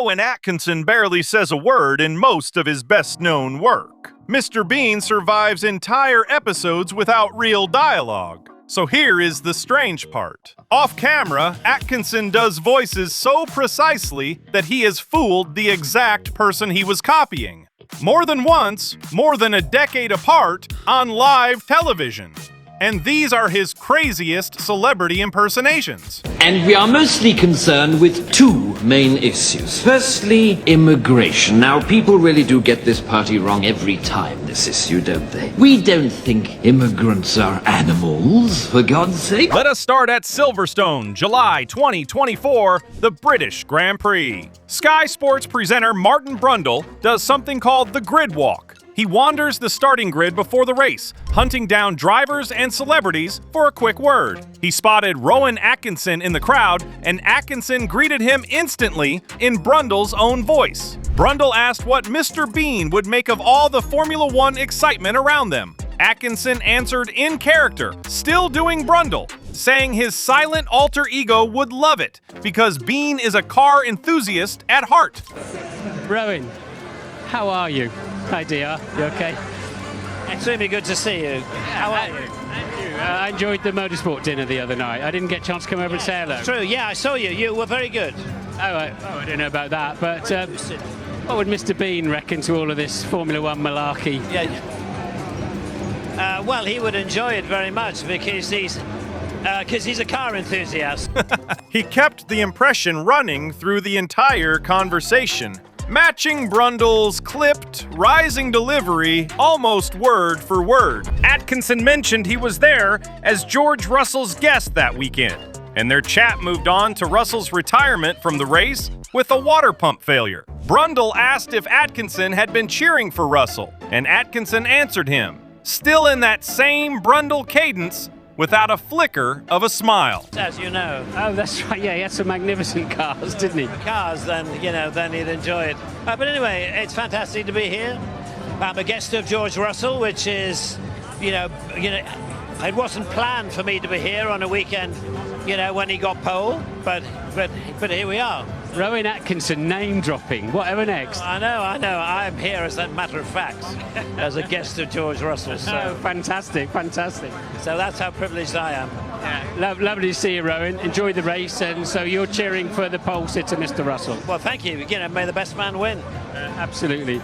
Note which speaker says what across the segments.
Speaker 1: Rowan Atkinson barely says a word in most of his best-known work. Mr. Bean survives entire episodes without real dialogue. So here is the strange part. Off camera, Atkinson does voices so precisely that he has fooled the exact person he was copying. More than once, more than a decade apart, on live television. And these are his craziest celebrity impersonations.
Speaker 2: And we are mostly concerned with two main issues. Firstly, immigration. Now, people really do get this party wrong every time, this issue, don't they? We don't think immigrants are animals, for God's sake.
Speaker 1: Let us start at Silverstone, July 2024, the British Grand Prix. Sky Sports presenter Martin Brundle does something called the grid walk. He wanders the starting grid before the race, hunting down drivers and celebrities for a quick word. He spotted Rowan Atkinson in the crowd, and Atkinson greeted him instantly in Brundle's own voice. Brundle asked what Mr. Bean would make of all the Formula One excitement around them. Atkinson answered in character, still doing Brundle, saying his silent alter ego would love it because Bean is a car enthusiast at heart.
Speaker 3: Rowan, how are you? Hi, dear. You okay?
Speaker 4: Extremely good to see you. How are you?
Speaker 3: And you. I enjoyed the motorsport dinner the other night. I didn't get a chance to come over and say hello.
Speaker 4: True, yeah, I saw you. You were very good.
Speaker 3: I don't know about that, but what would Mr. Bean reckon to all of this Formula One malarkey?
Speaker 4: Yeah. Well, he would enjoy it very much because he's a car enthusiast.
Speaker 1: He kept the impression running through the entire conversation, matching Brundle's clipped, rising delivery almost word for word. Atkinson mentioned he was there as George Russell's guest that weekend, and their chat moved on to Russell's retirement from the race with a water pump failure. Brundle asked if Atkinson had been cheering for Russell, and Atkinson answered him, still in that same Brundle cadence, without a flicker of a smile.
Speaker 4: As you know.
Speaker 3: Oh, that's right. Yeah, he had some magnificent cars, didn't he?
Speaker 4: Cars, then he'd enjoy it. But anyway, it's fantastic to be here. I'm a guest of George Russell, which is, it wasn't planned for me to be here on a weekend, when he got pole, but here we are.
Speaker 3: Rowan Atkinson name dropping. Whatever next?
Speaker 4: I know. I'm here as a matter of fact, as a guest of George Russell. So.
Speaker 3: Oh, fantastic.
Speaker 4: So that's how privileged I am.
Speaker 3: Yeah. Lovely to see you, Rowan. Enjoy the race, and so you're cheering for the pole sitter, Mr. Russell.
Speaker 4: Well, thank you. May the best man win.
Speaker 3: Absolutely.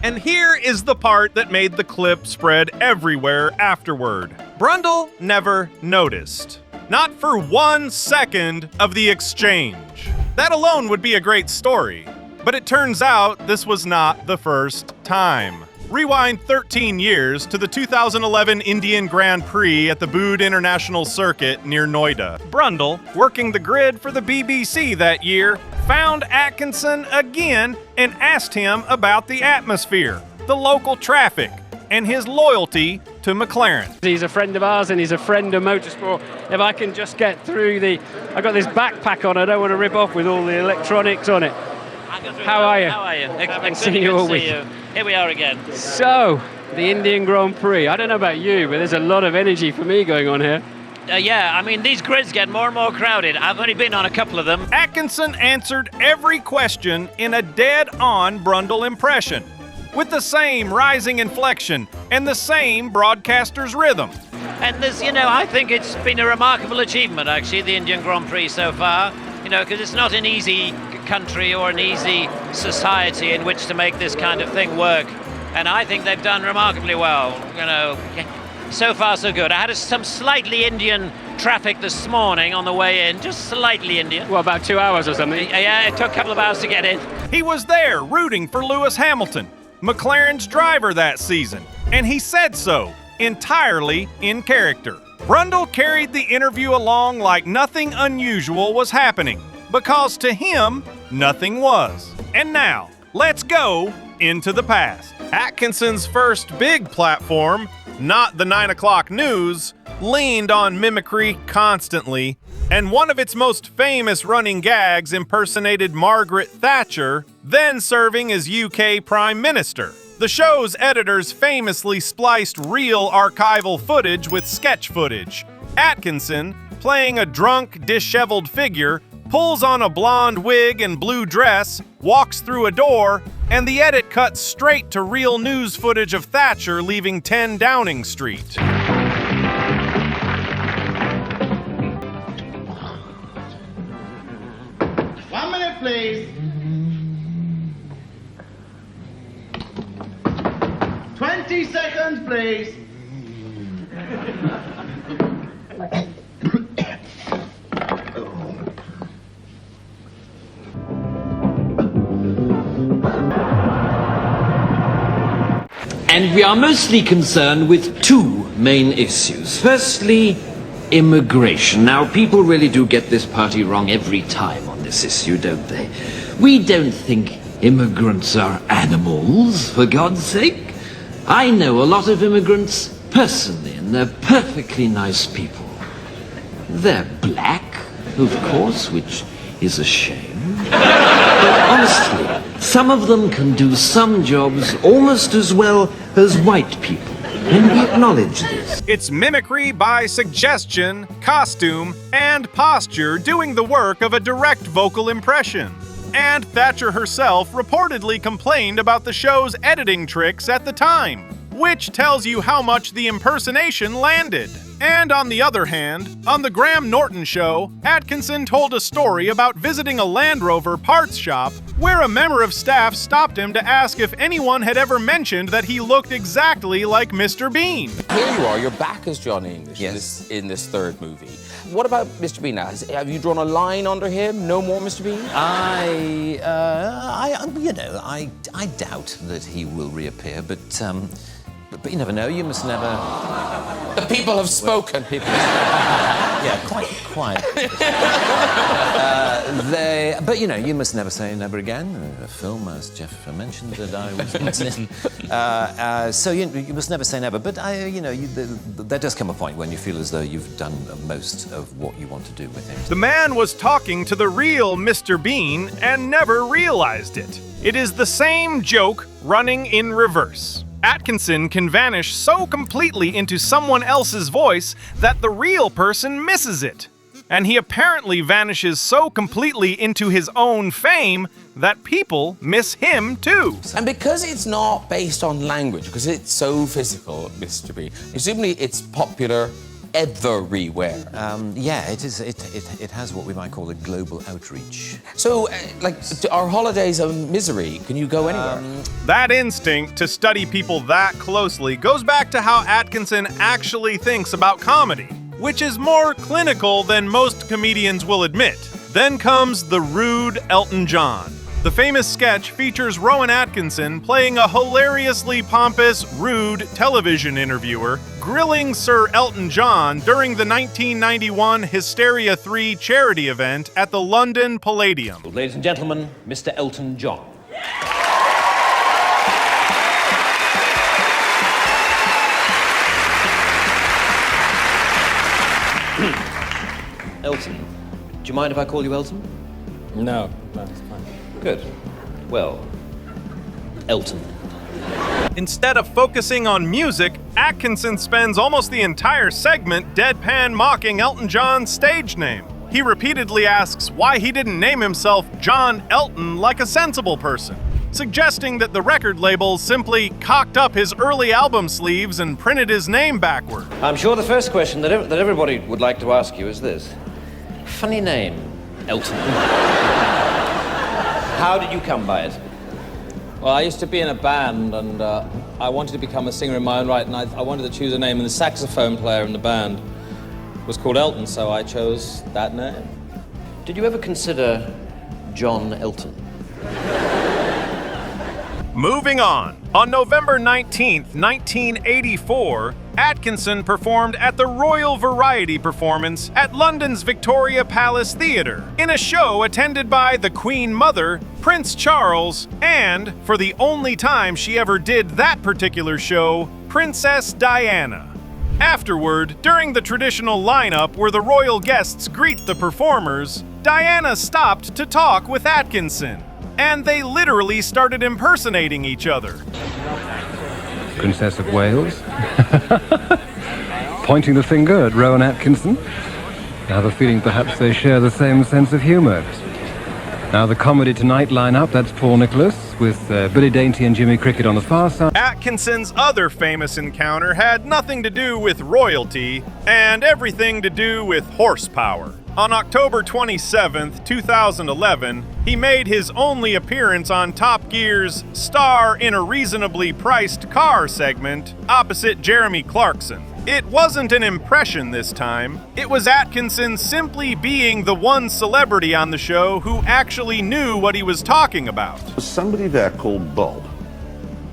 Speaker 1: And here is the part that made the clip spread everywhere afterward. Brundle never noticed. Not for 1 second of the exchange. That alone would be a great story. But it turns out this was not the first time. Rewind 13 years to the 2011 Indian Grand Prix at the Boud International Circuit near Noida. Brundle, working the grid for the BBC that year, found Atkinson again and asked him about the atmosphere, the local traffic, and his loyalty to McLaren.
Speaker 3: He's a friend of ours and he's a friend of motorsport. If I can just get through I got this backpack on, I don't want to rip off with all the electronics on it. How are you?
Speaker 4: How are you?
Speaker 3: I haven't seen you all week.
Speaker 4: Here we are again.
Speaker 3: So, the Indian Grand Prix. I don't know about you, but there's a lot of energy for me going on here.
Speaker 4: These grids get more and more crowded. I've only been on a couple of them.
Speaker 1: Atkinson answered every question in a dead-on Brundle impression, with the same rising inflection and the same broadcaster's rhythm.
Speaker 4: And I think it's been a remarkable achievement, actually, the Indian Grand Prix so far, because it's not an easy country or an easy society in which to make this kind of thing work. And I think they've done remarkably well, so far so good. I had some slightly Indian traffic this morning on the way in, just slightly Indian.
Speaker 3: Well, about 2 hours or something.
Speaker 4: Yeah, it took a couple of hours to get in.
Speaker 1: He was there rooting for Lewis Hamilton, McLaren's driver that season, and he said so, entirely in character. Brundle carried the interview along like nothing unusual was happening, because to him, nothing was. And now, let's go into the past. Atkinson's first big platform, not the 9 o'clock news, leaned on mimicry constantly, and one of its most famous running gags impersonated Margaret Thatcher, then serving as UK Prime Minister. The show's editors famously spliced real archival footage with sketch footage. Atkinson, playing a drunk, disheveled figure, pulls on a blonde wig and blue dress, walks through a door, and the edit cuts straight to real news footage of Thatcher leaving 10 Downing Street.
Speaker 5: One minute, please. 20 seconds, please.
Speaker 2: And we are mostly concerned with two main issues. Firstly, immigration. Now, people really do get this party wrong every time on this issue, don't they? We don't think immigrants are animals, for God's sake. I know a lot of immigrants personally, and they're perfectly nice people. They're black, of course, which is a shame. But honestly, some of them can do some jobs almost as well as white people, and we acknowledge this.
Speaker 1: It's mimicry by suggestion, costume, and posture doing the work of a direct vocal impression. And Thatcher herself reportedly complained about the show's editing tricks at the time, which tells you how much the impersonation landed. And on the other hand, on the Graham Norton show, Atkinson told a story about visiting a Land Rover parts shop where a member of staff stopped him to ask if anyone had ever mentioned that he looked exactly like Mr. Bean.
Speaker 6: Here you are, you're back as Johnny English in this third movie. What about Mr. Bean now? Have you drawn a line under him? No more Mr. Bean?
Speaker 7: I doubt that he will reappear, but you never know. You must never.
Speaker 6: The people have spoken.
Speaker 7: Yeah, quite. But you must never say never again. A film, as Jeff mentioned, that I was in. So you must never say never. But there does come a point when you feel as though you've done most of what you want to do with him.
Speaker 1: The man was talking to the real Mr. Bean and never realized it. It is the same joke running in reverse. Atkinson can vanish so completely into someone else's voice that the real person misses it. And he apparently vanishes so completely into his own fame that people miss him too.
Speaker 6: And because it's not based on language, because it's so physical, Mr. Bean, presumably it's popular everywhere.
Speaker 7: Yeah, it is. It has what we might call a global outreach.
Speaker 6: So, our holidays of misery, can you go anywhere?
Speaker 1: That instinct to study people that closely goes back to how Atkinson actually thinks about comedy, which is more clinical than most comedians will admit. Then comes the rude Elton John. The famous sketch features Rowan Atkinson playing a hilariously pompous, rude television interviewer, grilling Sir Elton John during the 1991 Hysteria 3 charity event at the London Palladium.
Speaker 8: Ladies and gentlemen, Mr. Elton John. Elton. Do you mind if I call you Elton?
Speaker 3: No, it's fine.
Speaker 8: Good. Well, Elton.
Speaker 1: Instead of focusing on music, Atkinson spends almost the entire segment deadpan mocking Elton John's stage name. He repeatedly asks why he didn't name himself John Elton like a sensible person, suggesting that the record label simply cocked up his early album sleeves and printed his name backward.
Speaker 8: I'm sure the first question that everybody would like to ask you is this. Funny name, Elton. How did you come by it?
Speaker 9: Well, I used to be in a band, and I wanted to become a singer in my own right, and I wanted to choose a name, and the saxophone player in the band was called Elton, so I chose that name.
Speaker 8: Did you ever consider John Elton?
Speaker 1: Moving on November 19th, 1984, Atkinson performed at the Royal Variety Performance at London's Victoria Palace Theatre in a show attended by the Queen Mother, Prince Charles, and, for the only time she ever did that particular show, Princess Diana. Afterward, during the traditional lineup where the royal guests greet the performers, Diana stopped to talk with Atkinson, and they literally started impersonating each other.
Speaker 10: Princess of Wales, pointing the finger at Rowan Atkinson. I have a feeling perhaps they share the same sense of humour. Now the Comedy Tonight lineup, that's Paul Nicholas, with Billy Dainty and Jimmy Cricket on the far side.
Speaker 1: Atkinson's other famous encounter had nothing to do with royalty and everything to do with horsepower. On October 27, 2011, he made his only appearance on Top Gear's Star in a Reasonably Priced Car segment opposite Jeremy Clarkson. It wasn't an impression this time. It was Atkinson simply being the one celebrity on the show who actually knew what he was talking about.
Speaker 11: There's somebody there called Bob.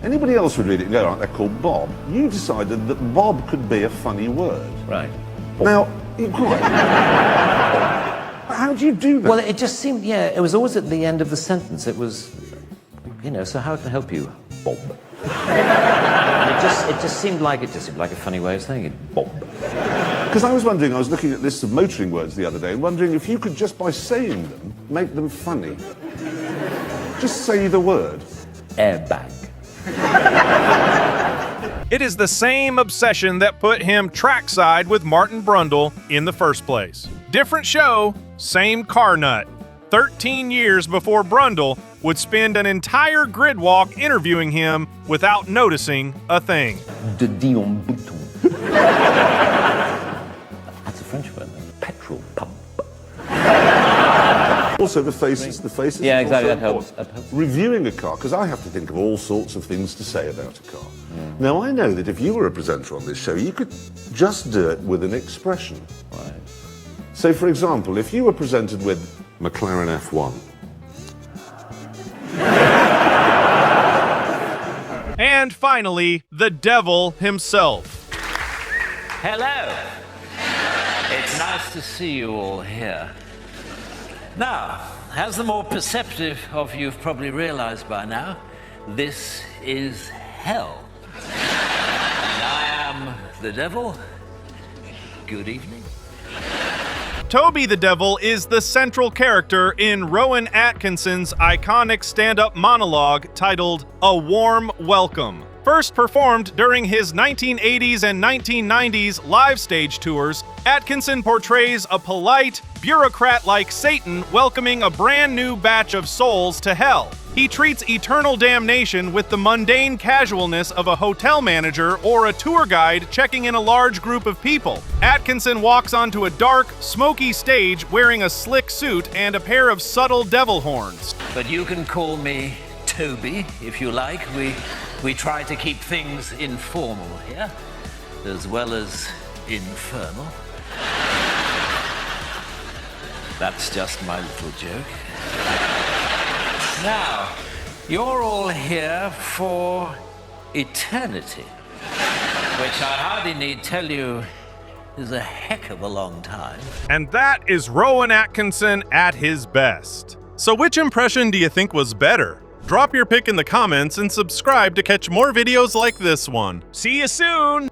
Speaker 11: Anybody else would read it and go, right, they're called Bob. You decided that Bob could be a funny word.
Speaker 7: Right.
Speaker 11: Now, how do you do that?
Speaker 7: Well, it just seemed, yeah, it was always at the end of the sentence. It was, you know, so how can I help you, Bob? It just seemed like a funny way of saying it, Bob.
Speaker 11: Because I was wondering, I was looking at lists of motoring words the other day and wondering if you could just by saying them, make them funny. Just say the word.
Speaker 7: Airbag.
Speaker 1: It is the same obsession that put him trackside with Martin Brundle in the first place. Different show, same car nut. 13 years before Brundle would spend an entire grid walk interviewing him without noticing a thing.
Speaker 7: De Dion Bouton. That's a French word. Petrol pump.
Speaker 11: Also, the faces.
Speaker 7: Yeah, exactly. That helps.
Speaker 11: Reviewing a car, because I have to think of all sorts of things to say about a car. Now, I know that if you were a presenter on this show, you could just do it with an expression.
Speaker 7: Right.
Speaker 11: So, for example, if you were presented with McLaren F1.
Speaker 1: And finally, the devil himself.
Speaker 12: Hello. It's nice to see you all here. Now, as the more perceptive of you have probably realized by now, this is hell. And I am the devil. Good evening.
Speaker 1: Toby the Devil is the central character in Rowan Atkinson's iconic stand-up monologue titled A Warm Welcome. First performed during his 1980s and 1990s live stage tours, Atkinson portrays a polite, bureaucrat-like Satan welcoming a brand new batch of souls to hell. He treats eternal damnation with the mundane casualness of a hotel manager or a tour guide checking in a large group of people. Atkinson walks onto a dark, smoky stage wearing a slick suit and a pair of subtle devil horns.
Speaker 12: But you can call me Toby, if you like. We try to keep things informal here, as well as infernal. That's just my little joke. Now, you're all here for eternity, which I hardly need tell you is a heck of a long time.
Speaker 1: And that is Rowan Atkinson at his best. So which impression do you think was better? Drop your pick in the comments and subscribe to catch more videos like this one. See you soon!